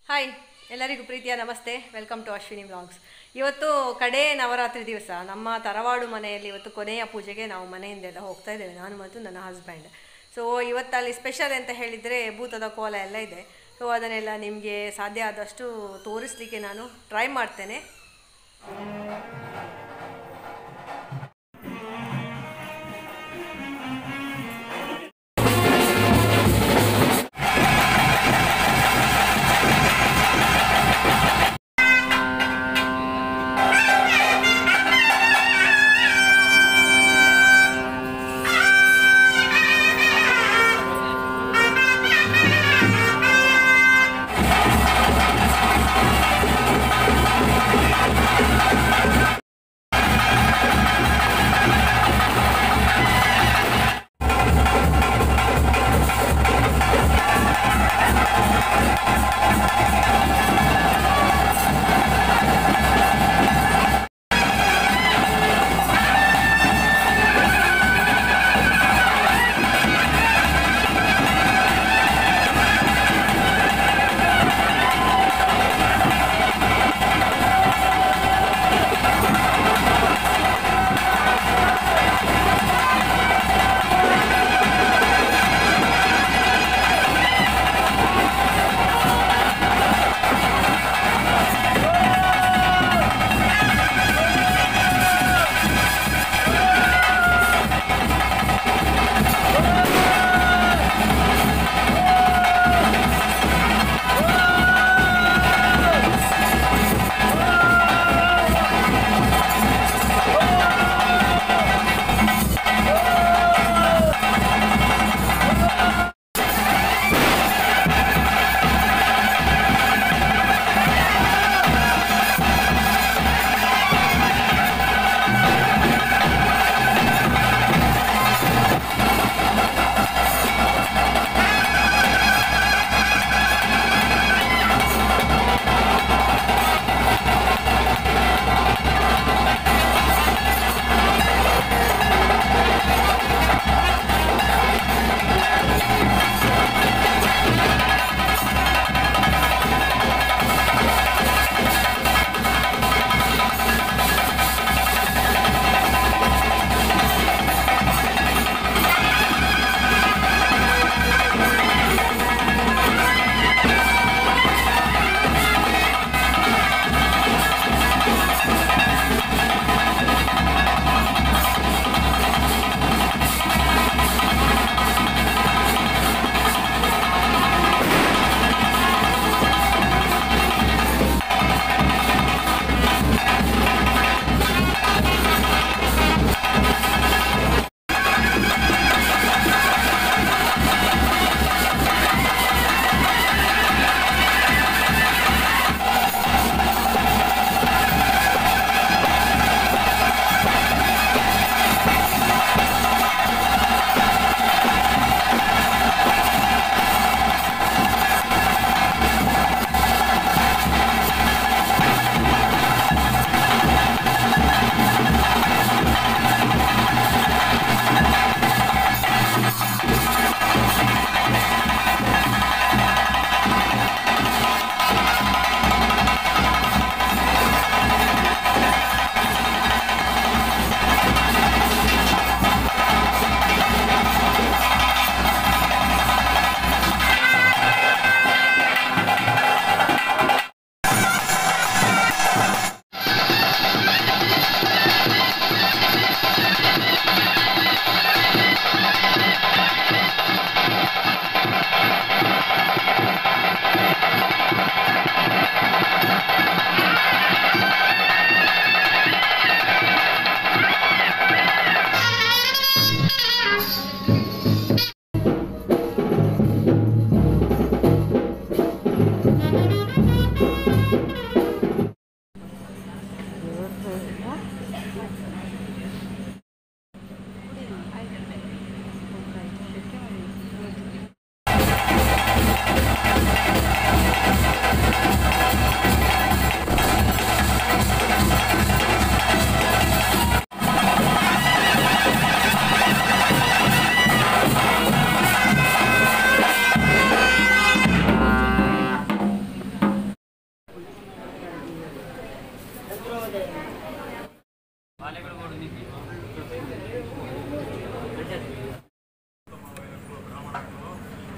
Hi ಎಲ್ಲರಿಗೂ ಪ್ರೀತಿಯ ನಮಸ್ತೆ. Welcome to Ashwini vlogs. ಇವತ್ತು ಕಡೆ ನವರಾತ್ರಿ ದಿವಸ ನಮ್ಮ ತರವಾಡು ಮನೆಯಲ್ಲಿ ಇವತ್ತು ಕೊನೆಯ ಪೂಜೆಗೆ ನಾವು ಮನೆಯಿಂದೆಲ್ಲ ಹೋಗ್ತಾ ಇದ್ದೇವೆ, ನಾನು ಮತ್ತು ನನ್ನ ಹಸ್ಬೆಂಡ್. ಸೊ ಇವತ್ತಲ್ಲಿ ಸ್ಪೆಷಲ್ ಅಂತ ಹೇಳಿದರೆ ಭೂತದ ಕೋಲ ಎಲ್ಲ ಇದೆ. ಸೊ ಅದನ್ನೆಲ್ಲ ನಿಮಗೆ ಸಾಧ್ಯ ಆದಷ್ಟು ತೋರಿಸಲಿಕ್ಕೆ ನಾನು ಟ್ರೈ ಮಾಡ್ತೇನೆ.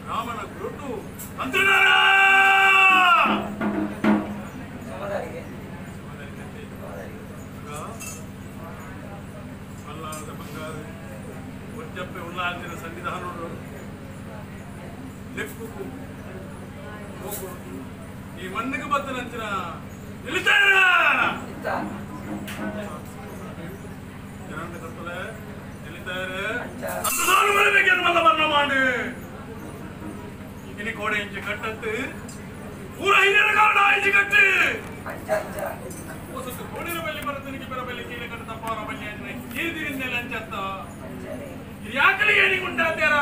ರಾಮನ ಗುರುತು ಮಲ್ಲಾದ ಬಂಗಾರ ಒಜ್ಜಪ್ಪೆ ಉಲ್ಲಾಸಿನ ಸನ್ನಿಧಾನ ಲೆಕ್ಕು ಈ ಮಣ್ಣಿಗೆ ಬದ್ದ ನಂಚಿನ ನಿಲ್ತಾರ ಜನಂತ ಕರ್ತಲೆ ನಿಲ್ತಾರೆ ಅಂತ ಸಾಲು ಬರಬೇಕೇನು ಮಲ್ಲ ಬರ್ಣ ಮಾಡಿ ಇನಿ ಕೋಡೆ ಇಂಚು ಕಟ್ಟತ್ತು ಪೂರ ಹಿರಿಯರ ಕಾರಣ ಇಂಚು ಕಟ್ಟಿ ಹೊಸತು ಕೋಡಿನ ಬಲ್ಲಿ ಬರತನಿಗೆ ಬರಬಲ್ಲಿ ಕೀಳೆ ಕಟ್ಟ ತಪ್ಪಾರ ಬಲ್ಲಿ ಅಂದ್ರೆ ಕೀರ್ತಿರಿಂದಲೇ ಅಂಚತ್ತ ಇದು ಯಾಕಲಿ ಏನಿಗುಂಟಾದ್ಯಾರ